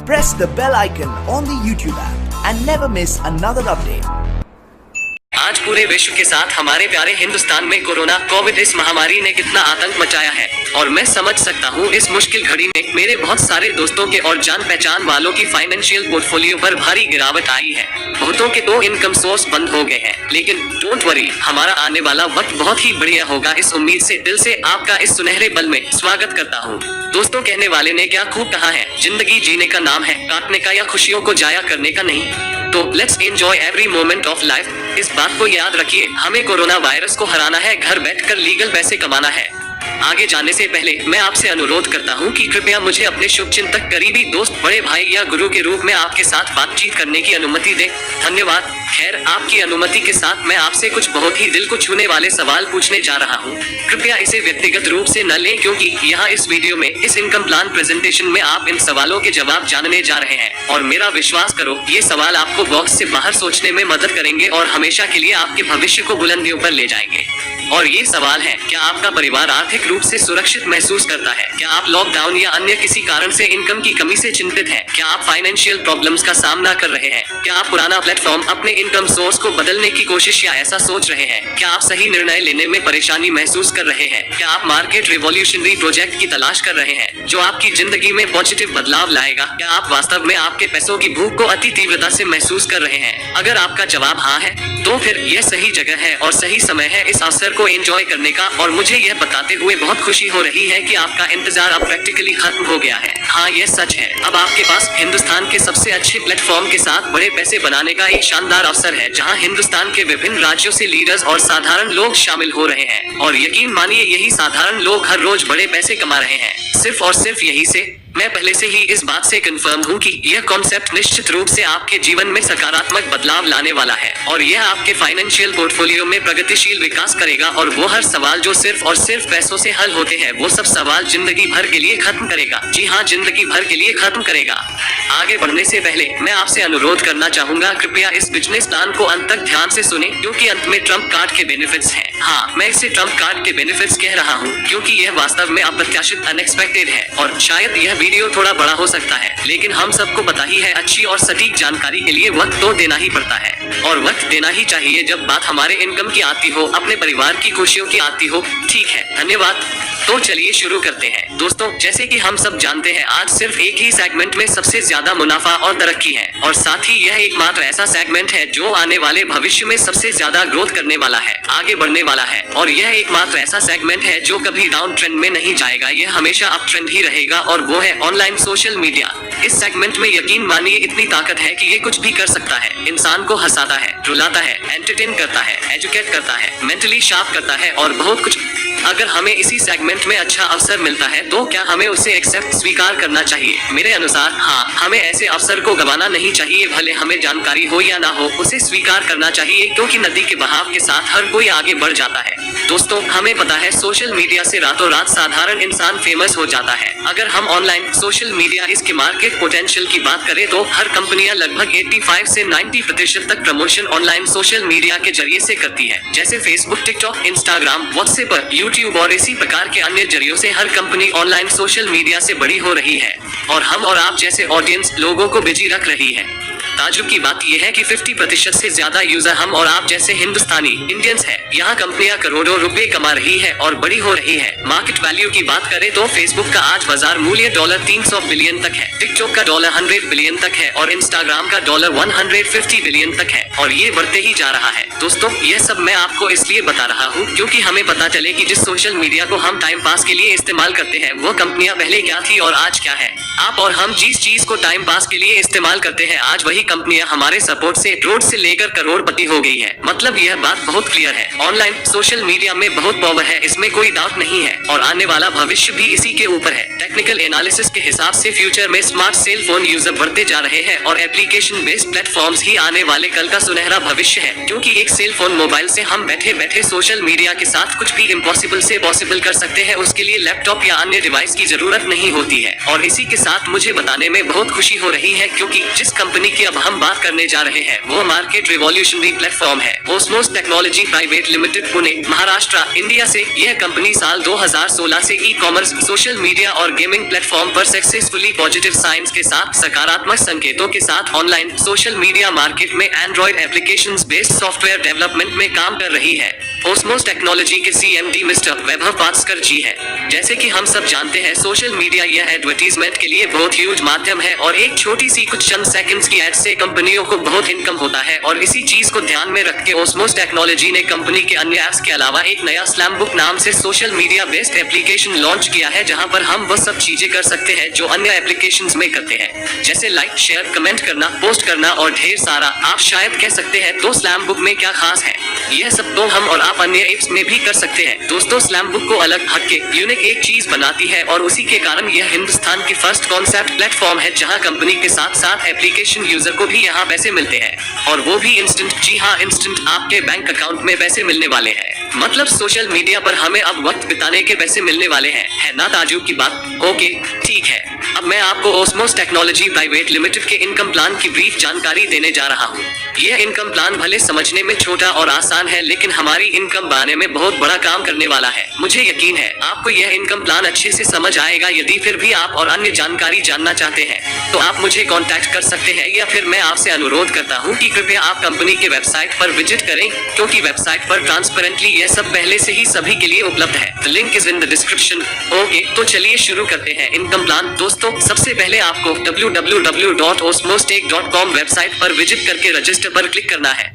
Press the bell icon on the YouTube app and never miss another update. आज पूरे विश्व के साथ हमारे प्यारे हिंदुस्तान में कोरोना कोविड इस महामारी ने कितना आतंक मचाया है और मैं समझ सकता हूँ इस मुश्किल घड़ी में मेरे बहुत सारे दोस्तों के और जान पहचान वालों की फाइनेंशियल पोर्टफोलियो पर भारी गिरावट आई है। बहुतों के तो इनकम सोर्स बंद हो गए हैं, लेकिन डोंट वरी, हमारा आने वाला वक्त बहुत ही बढ़िया होगा। इस उम्मीद से दिल से आपका इस सुनहरे बल में स्वागत करता हूँ। दोस्तों, कहने वाले ने क्या खूब कहा है, जिंदगी जीने का नाम है, काटने का या खुशियों को जाया करने का नहीं। तो let's enjoy every moment of life. इस बात को याद रखिए, हमें कोरोना वायरस को हराना है, घर बैठकर लीगल पैसे कमाना है। आगे जाने से पहले मैं आपसे अनुरोध करता हूं कि कृपया मुझे अपने शुभचिंतक, करीबी दोस्त, बड़े भाई या गुरु के रूप में आपके साथ बातचीत करने की अनुमति दें। धन्यवाद। खैर, आपकी अनुमति के साथ मैं आपसे कुछ बहुत ही दिल को छूने वाले सवाल पूछने जा रहा हूं। कृपया इसे व्यक्तिगत रूप से न लें, क्योंकि यहाँ इस वीडियो में, इस इनकम प्लान प्रेजेंटेशन में आप इन सवालों के जवाब जानने जा रहे हैं। और मेरा विश्वास करो, ये सवाल आपको बॉक्स से बाहर सोचने में मदद करेंगे और हमेशा के लिए आपके भविष्य को बुलंदियों पर ले जाएंगे। और ये सवाल है, क्या आपका परिवार आर्थिक रूप से सुरक्षित महसूस करता है? क्या आप लॉकडाउन या अन्य किसी कारण से इनकम की कमी से चिंतित हैं? क्या आप फाइनेंशियल प्रॉब्लम्स का सामना कर रहे हैं? क्या आप पुराना प्लेटफॉर्म, अपने इनकम सोर्स को बदलने की कोशिश या ऐसा सोच रहे हैं? क्या आप सही निर्णय लेने में परेशानी महसूस कर रहे हैं? क्या आप मार्केट रिवॉल्यूशनरी प्रोजेक्ट की तलाश कर रहे हैं जो आपकी जिंदगी में पॉजिटिव बदलाव लाएगा? क्या आप वास्तव में आपके पैसों की भूख को अति तीव्रता से महसूस कर रहे हैं? अगर आपका जवाब हाँ है, तो फिर यह सही जगह है और सही समय है इस अवसर को एंजॉय करने का। और मुझे यह बताते हुए बहुत खुशी हो रही है कि आपका इंतजार अब प्रैक्टिकली खत्म हो गया है। हाँ, यह सच है। अब आपके पास हिंदुस्तान के सबसे अच्छे प्लेटफॉर्म के साथ बड़े पैसे बनाने का एक शानदार अवसर है, जहां हिंदुस्तान के विभिन्न राज्यों से लीडर्स और साधारण लोग शामिल हो रहे हैं। और यकीन मानिए, यही साधारण लोग हर रोज बड़े पैसे कमा रहे हैं, सिर्फ और सिर्फ यही से। मैं पहले से ही इस बात से कंफर्म हूँ कि यह कॉन्सेप्ट निश्चित रूप से आपके जीवन में सकारात्मक बदलाव लाने वाला है और यह आपके फाइनेंशियल पोर्टफोलियो में प्रगतिशील विकास करेगा। और वो हर सवाल जो सिर्फ और सिर्फ पैसों से हल होते हैं, वो सब सवाल जिंदगी भर के लिए खत्म करेगा। जी हाँ, जिंदगी भर के लिए खत्म करेगा। आगे बढ़ने से पहले मैं आपसे अनुरोध करना चाहूंगा, कृपया इस बिजनेस प्लान को अंत तक ध्यान से सुने, क्योंकि अंत में ट्रम्प कार्ड के बेनिफिट्स हैं। हाँ, मैं इसे ट्रम्प कार्ड के बेनिफिट्स कह रहा हूँ, क्योंकि यह वास्तव में अप्रत्याशित, अनएक्सपेक्टेड है। और शायद यह वीडियो थोड़ा बड़ा हो सकता है, लेकिन हम सबको पता ही है, अच्छी और सटीक जानकारी के लिए वक्त तो देना ही पड़ता है। और वक्त देना ही चाहिए जब बात हमारे इनकम की आती हो, अपने परिवार की खुशियों की आती हो। ठीक है, धन्यवाद। तो चलिए शुरू करते हैं। दोस्तों, जैसे कि हम सब जानते हैं, आज सिर्फ एक ही सेगमेंट में सबसे ज्यादा मुनाफा और तरक्की है, और साथ ही यह एकमात्र ऐसा सेगमेंट है जो आने वाले भविष्य में सबसे ज्यादा ग्रोथ करने वाला है, आगे बढ़ने वाला है। और यह एकमात्र ऐसा सेगमेंट है जो कभी डाउन ट्रेंड में नहीं जाएगा, यह हमेशा अप ट्रेंड ही रहेगा, और वो है ऑनलाइन सोशल मीडिया। इस सेगमेंट में यकीन मानिए इतनी ताकत है कि ये कुछ भी कर सकता है। इंसान को हंसाता है, रुलाता है, एंटरटेन करता है, एजुकेट करता है, मेंटली शार्प करता है और बहुत कुछ। अगर हमें इसी सेगमेंट में अच्छा अवसर मिलता है, तो क्या हमें उसे एक्सेप्ट, स्वीकार करना चाहिए? मेरे अनुसार हाँ, हमें ऐसे अवसर को गंवाना नहीं चाहिए। भले हमें जानकारी हो या ना हो, उसे स्वीकार करना चाहिए, क्योंकि नदी के बहाव के साथ हर कोई आगे बढ़ जाता है। दोस्तों, हमें पता है सोशल मीडिया से रातों रात साधारण इंसान फेमस हो जाता है। अगर हम ऑनलाइन सोशल मीडिया, इसके मार्केट पोटेंशियल की बात करें, तो हर कंपनियां लगभग 85 से 90% तक प्रमोशन ऑनलाइन सोशल मीडिया के जरिए से करती है, जैसे Facebook, TikTok, Instagram, WhatsApp, YouTube और इसी प्रकार के अन्य जरियों से हर कंपनी ऑनलाइन सोशल मीडिया से बड़ी हो रही है और हम और आप जैसे ऑडियंस लोगों को बिजी रख रही है। ताज्जुब की बात यह है कि 50% से ज्यादा यूजर हम और आप जैसे हिंदुस्तानी इंडियंस हैं। यहाँ कंपनियां करोड़ों रुपए कमा रही है और बड़ी हो रही है। मार्केट वैल्यू की बात करें तो फेसबुक का आज बाजार मूल्य $300 बिलियन तक है, टिकटॉक का $100 बिलियन तक है और इंस्टाग्राम का $150 बिलियन तक है, और ये बढ़ते ही जा रहा है। दोस्तों, यह सब मैं आपको इसलिए बता रहा हूँ क्योंकि हमें पता चले कि जिस सोशल मीडिया को हम टाइम पास के लिए इस्तेमाल करते हैं, वो कंपनियां पहले क्या थी और आज क्या है। आप और हम जिस चीज को टाइम पास के लिए इस्तेमाल करते हैं, आज वही कंपनियां हमारे सपोर्ट से रोड से लेकर करोड़पति हो गई है। मतलब यह बात बहुत क्लियर है, ऑनलाइन सोशल मीडिया में बहुत पावर है, इसमें कोई डाउट नहीं है, और आने वाला भविष्य भी इसी के ऊपर है। टेक्निकल एनालिसिस के हिसाब से फ्यूचर में स्मार्ट सेल फोन यूजर बढ़ते जा रहे हैं और एप्लीकेशन बेस्ड प्लेटफॉर्म्स ही आने वाले कल का सुनहरा भविष्य है, क्योंकि एक सेल फोन मोबाइल से हम बैठे बैठे सोशल मीडिया के साथ कुछ भी इम्पॉसिबल से पॉसिबल कर सकते हैं। उसके लिए लैपटॉप या अन्य डिवाइस की जरूरत नहीं होती है। और इसी के साथ मुझे बताने में बहुत खुशी हो रही है, क्योंकि जिस कंपनी की अब हम बात करने जा रहे हैं वो मार्केट रिवॉल्यूशनरी प्लेटफॉर्म है ओस्मोस technology private limited, Pune, Maharashtra, India से। यह कंपनी साल 2016 से ई कॉमर्स, सोशल मीडिया और गेमिंग प्लेटफॉर्म पर सक्सेसफुली पॉजिटिव साइंस के साथ, सकारात्मक संकेतों के साथ ऑनलाइन सोशल मीडिया मार्केट में Android applications based software development में काम कर रही है। ओस्मोस टेक्नोलॉजी के CMD मिस्टर वैभव पास्कर जी है। जैसे कि हम सब जानते हैं, सोशल मीडिया यह एडवर्टीजमेंट के लिए बहुत ह्यूज माध्यम है और एक छोटी सी कुछ चंद सेकंड्स की एड से कंपनियों को बहुत इनकम होता है। और इसी चीज को ध्यान में रख के ओस्मोस टेक्नोलॉजी ने कंपनी के अन्य एप्स के अलावा एक नया स्लैम बुक नाम से social media based application launch किया है, जहां पर हम वो सब चीजें कर सकते हैं जो अन्य एप्लीकेशंस में करते हैं, जैसे लाइक, शेयर, कमेंट करना, पोस्ट करना और ढेर सारा। आप शायद कह सकते हैं तो स्लैम बुक में क्या खास है? यह सब तो हम और आप अन्य एप्स में भी कर सकते हैं। दोस्तों, स्लैम बुक को अलग, हटके, यूनिक एक चीज बनाती है और उसी के कारण यह हिंदुस्तान की फर्स्ट कॉन्सेप्ट प्लेटफॉर्म है जहां कंपनी के साथ साथ एप्लीकेशन यूजर को भी यहां पैसे मिलते हैं, और वो भी इंस्टेंट। जी हाँ, इंस्टेंट आपके बैंक अकाउंट में पैसे मिलने वाले हैं। मतलब सोशल मीडिया पर हमें अब वक्त बिताने के पैसे मिलने वाले हैं, है ना ताजुब की बात? ओके, ठीक है। अब मैं आपको ओस्मोस टेक्नोलॉजी प्राइवेट लिमिटेड के इनकम प्लान की ब्रीफ जानकारी देने जा रहा हूँ। यह इनकम प्लान भले समझने में छोटा और आसान है, लेकिन हमारी इनकम बढ़ाने में बहुत बड़ा काम करने वाला है। मुझे यकीन है आपको यह इनकम प्लान अच्छे से समझ आएगा। यदि फिर भी आप और अन्य जानकारी जानना चाहते हैं तो आप मुझे कांटेक्ट कर सकते हैं, या फिर मैं आपसे अनुरोध करता हूं कि कृपया आप कंपनी के वेबसाइट पर विजिट करें, क्योंकि वेबसाइट पर ट्रांसपेरेंटली यह सब पहले से ही सभी के लिए उपलब्ध है। The link is in the description. Okay, तो चलिए शुरू करते हैं इनकम प्लान। दोस्तों, सबसे पहले आपको www.osmostech.com वेबसाइट पर विजिट करके रजिस्टर पर क्लिक करना है।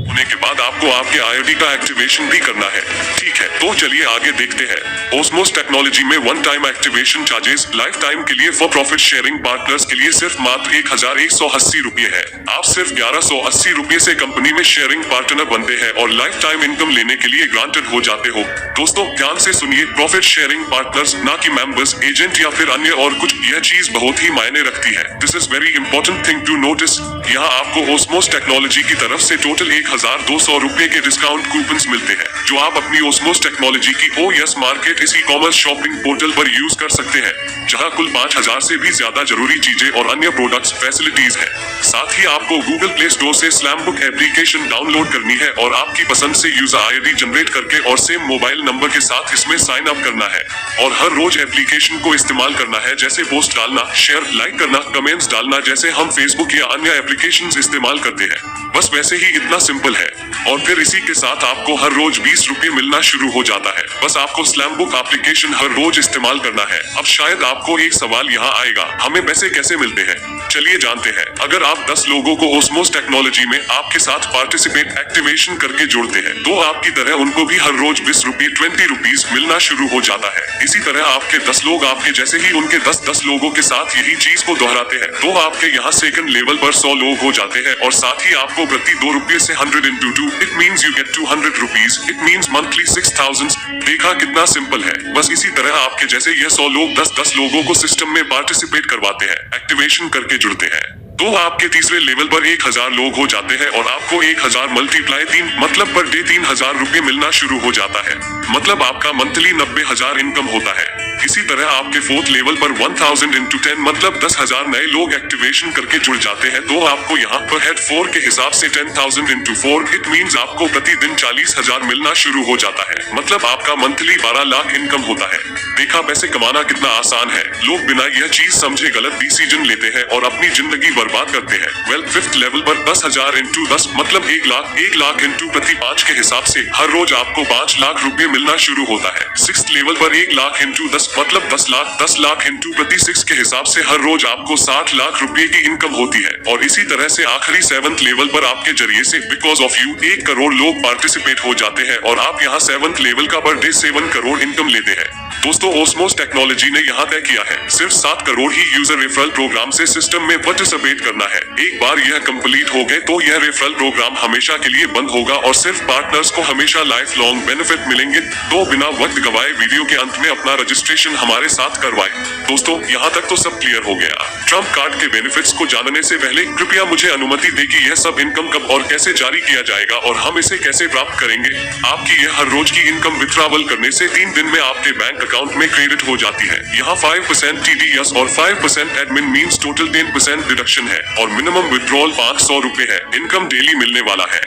होने के बाद आपको आपके IoT का एक्टिवेशन भी करना है। ठीक है, तो चलिए आगे देखते हैं। ओस्मोस टेक्नोलॉजी में one time activation charges life time के लिए फॉर प्रॉफिट शेयरिंग पार्टनर्स के लिए सिर्फ मात्र 1180 रुपये है। आप सिर्फ 1180 रुपये से कंपनी में शेयरिंग पार्टनर बनते हैं और लाइफ टाइम इनकम लेने के लिए ग्रांटेड हो जाते हो। दोस्तों, ध्यान से सुनिए, प्रॉफिट शेयरिंग पार्टनर्स, ना कि मेंबर्स, एजेंट या फिर अन्य और कुछ। यह चीज बहुत ही मायने रखती है। This is very important thing to notice. यहाँ आपको ओस्मोस टेक्नोलॉजी की तरफ से टोटल 1200 रुपए के डिस्काउंट कूपन्स मिलते हैं, जो आप अपनी ओस्मोस टेक्नोलॉजी की OS मार्केट इस ई-कॉमर्स शॉपिंग पोर्टल पर यूज कर सकते हैं, जहां कुल 5000 से भी ज्यादा जरूरी चीजें और अन्य प्रोडक्ट्स फैसिलिटीज हैं। साथ ही आपको गूगल प्ले स्टोर से स्लैम बुक एप्लीकेशन डाउनलोड करनी है और आपकी पसंद से यूजर ID जनरेट करके और सेम मोबाइल नंबर के साथ इसमें साइन अप करना है और हर रोज एप्लीकेशन को इस्तेमाल करना है, जैसे पोस्ट डालना, शेयर, लाइक करना, कमेंट्स डालना, जैसे हम फेसबुक या अन्य एप्लीकेशन इस्तेमाल करते हैं। बस वैसे ही इतना सिंपल है। और फिर इसी के साथ आपको हर रोज 20 रुपए मिलना शुरू हो जाता है। बस आपको स्लैम बुक एप्लीकेशन हर रोज इस्तेमाल करना है। अब शायद आपको एक सवाल यहाँ आएगा, हमें पैसे कैसे मिलते हैं? चलिए जानते हैं। अगर आप 10 लोगों को ओस्मोस टेक्नोलॉजी में आपके साथ पार्टिसिपेट एक्टिवेशन करके जोड़ते हैं, तो आपकी तरह उनको भी हर रोज 20 रुपीज मिलना शुरू हो जाता है। इसी तरह आपके 10 लोग आपके जैसे ही उनके 10 लोगों के साथ यही चीज को दोहराते हैं, तो आपके यहाँ सेकंड लेवल पर 100 लोग हो जाते हैं और साथ ही आपको प्रति 2 रुपये से 100 into 2 it means you get 200 rupees. It means monthly 6000। देखा कितना सिंपल है। बस इसी तरह आपके जैसे ये 100 लोग 10 लोगों को सिस्टम में पार्टिसिपेट करवाते हैं, एक्टिवेशन करके जुड़ते हैं, तो आपके तीसरे लेवल पर 1000 लोग हो जाते हैं और आपको 1000 मल्टीप्लाई 3 मतलब पर डे 3000 रुपये मिलना शुरू हो जाता है। मतलब आपका मंथली 90,000 इनकम होता है। इसी तरह आपके फोर्थ लेवल पर 1000 into 10 मतलब 10,000 नए लोग एक्टिवेशन करके जुड़ जाते हैं, तो आपको यहाँ पर हेड 4 के हिसाब से 10,000 into 4 इट मीन्स आपको प्रतिदिन 40,000 मिलना शुरू हो जाता है। मतलब आपका मंथली 12 लाख इनकम होता है। देखा पैसे कमाना कितना आसान है। लोग बिना यह चीज समझे गलत डिसीजन लेते हैं और अपनी जिंदगी बर्बाद करते हैं। वेल, फिफ्थ लेवल पर 10,000 into 10 मतलब 1 लाख into प्रति 5 के हिसाब से हर रोज आपको 5 लाख रुपए मिलना शुरू होता है। सिक्स्थ लेवल पर 1 लाख into 10 मतलब 10 लाख into प्रति 6 के हिसाब से हर रोज आपको 60 लाख रुपए की इनकम होती है। और इसी तरह से आखिरी 7th लेवल पर आपके जरिए से बिकॉज ऑफ यू 1 करोड़ लोग पार्टिसिपेट हो जाते हैं और आप यहाँ 7th लेवल का पर डे 7 करोड़ इनकम लेते हैं। दोस्तों ओस्मोस टेक्नोलॉजी ने यहाँ तय किया है सिर्फ 7 करोड़ ही यूजर रेफरल प्रोग्राम से सिस्टम में पार्टिसिपेट करना है। एक बार यह कंप्लीट हो गए तो यह रेफरल प्रोग्राम हमेशा के लिए बंद होगा और सिर्फ पार्टनर्स को हमेशा लाइफ लॉन्ग बेनिफिट मिलेंगे। तो बिना वक्त गवाए वीडियो के अंत में अपना रजिस्ट्रेशन हमारे साथ करवाएं। दोस्तों यहाँ तक तो सब क्लियर हो गया। ट्रम्प कार्ड के बेनिफिट्स को जानने से पहले कृपया मुझे अनुमति दे कि यह सब इनकम कब और कैसे जारी किया जाएगा और हम इसे कैसे प्राप्त करेंगे। आपकी यह हर रोज की इनकम विथड्रॉवल करने से 3 दिन में आपके बैंक अकाउंट में क्रेडिट हो जाती है। यहाँ 5% TDS और 5% एडमिन मीन्स टोटल 10% डिडक्शन है और मिनिमम विथड्रॉल 500 रुपए है। इनकम डेली मिलने वाला है।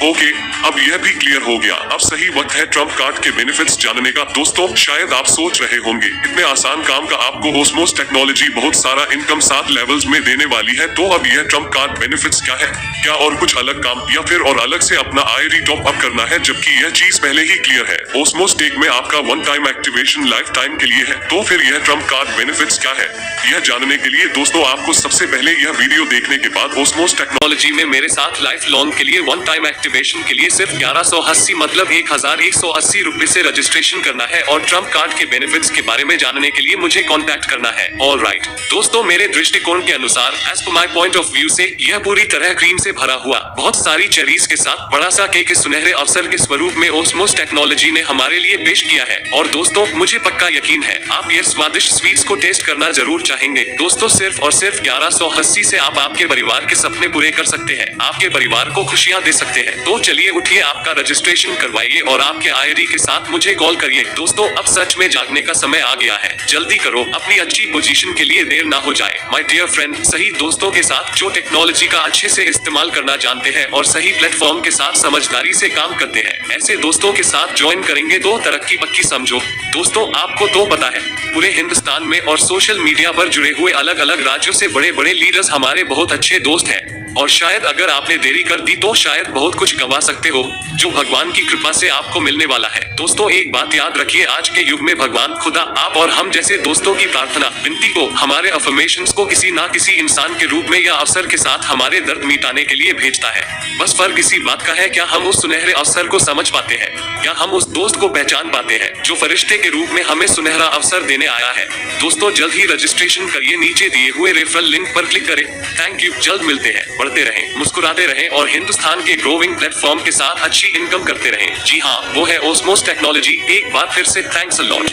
ओके, अब यह भी क्लियर हो गया। अब सही वक्त है ट्रम्प कार्ड के बेनिफिट्स जानने का। दोस्तों शायद आप सोच रहे होंगे इतने आसान काम का आपको ओस्मोस टेक्नोलॉजी बहुत सारा इनकम 7 लेवल्स में देने वाली है, तो अब यह ट्रम्प कार्ड बेनिफिट्स क्या है? क्या और कुछ अलग काम या फिर और अलग से अपना आईडी टॉप अप करना है? जबकि यह चीज पहले ही क्लियर है। ओस्मोस टेक में आपका 1 टाइम एक्टिवेशन लाइफ टाइम के लिए है, तो फिर यह ट्रम्प कार्ड बेनिफिट्स क्या है? यह जानने के लिए दोस्तों आपको सबसे पहले यह वीडियो देखने के बाद ओस्मोस टेक्नोलॉजी में मेरे साथ लाइफ लॉन्ग के लिए 1 टाइम एक्टिवेशन के लिए सिर्फ 1180 मतलब 1180 रुपए से रजिस्ट्रेशन करना है और ट्रम्प कार्ड के बेनिफिट्स के बारे में जानने के लिए मुझे कांटेक्ट करना है। ऑलराइट दोस्तों, मेरे दृष्टिकोण के अनुसार as per my point of view से यह पूरी तरह क्रीम से भरा हुआ बहुत सारी चेरीज के साथ बड़ा सा केक सुनहरे अवसर के स्वरूप में ओस्मोस टेक्नोलॉजी ने हमारे लिए पेश किया है। और दोस्तों मुझे पक्का यकीन है आप ये स्वादिष्ट स्वीट्स को टेस्ट करना जरूर चाहेंगे। दोस्तों सिर्फ और सिर्फ 1180 से आप आपके परिवार के सपने पूरे कर सकते हैं, आपके परिवार को खुशियां दे सकते हैं। तो चलिए उठिए, आपका रजिस्ट्रेशन करवाइए और आपके आईडी के साथ मुझे कॉल करिए। दोस्तों अब सच में जागने का समय आ गया है, जल्दी करो, अपनी अच्छी पोजीशन के लिए देर ना हो जाए। माय डियर फ्रेंड, सही दोस्तों के साथ जो टेक्नोलॉजी का अच्छे से इस्तेमाल करना जानते हैं और सही प्लेटफॉर्म के साथ समझदारी से काम करते हैं, ऐसे दोस्तों के साथ ज्वाइन करेंगे तो तरक्की पक्की समझो। दोस्तों आपको तो पता है पूरे हिंदुस्तान में और सोशल मीडिया पर जुड़े हुए अलग अलग राज्यों से बड़े बड़े लीडर्स हमारे बहुत अच्छे दोस्त हैं और शायद अगर आपने देरी कर दी तो शायद बहुत कुछ गंवा सकते हो जो भगवान की कृपा से आपको मिलने वाला है। दोस्तों एक बात याद रखिए, आज के युग में भगवान खुदा आप और हम जैसे दोस्तों की प्रार्थना विनती को, हमारे अफर्मेशंस को किसी ना किसी इंसान के रूप में या अवसर के साथ हमारे दर्द मिटाने के लिए भेजता है। बस फर्क इसी बात का है, क्या हम उस सुनहरे अवसर को समझ पाते हैं, क्या हम उस दोस्त को पहचान पाते हैं जो फरिश्ते के रूप में हमें सुनहरा अवसर देने आया है। दोस्तों जल्द ही रजिस्ट्रेशन करिए, नीचे दिए हुए रेफरल लिंक पर क्लिक करें। थैंक यू, जल्द मिलते हैं। बढ़ते रहें, मुस्कुराते रहें और हिंदुस्तान के ग्रोविंग प्लेटफॉर्म के साथ अच्छी इनकम करते रहें। जी हाँ, वो है ओस्मोस टेक्नोलॉजी। एक बार फिर से थैंक्स अ लॉट।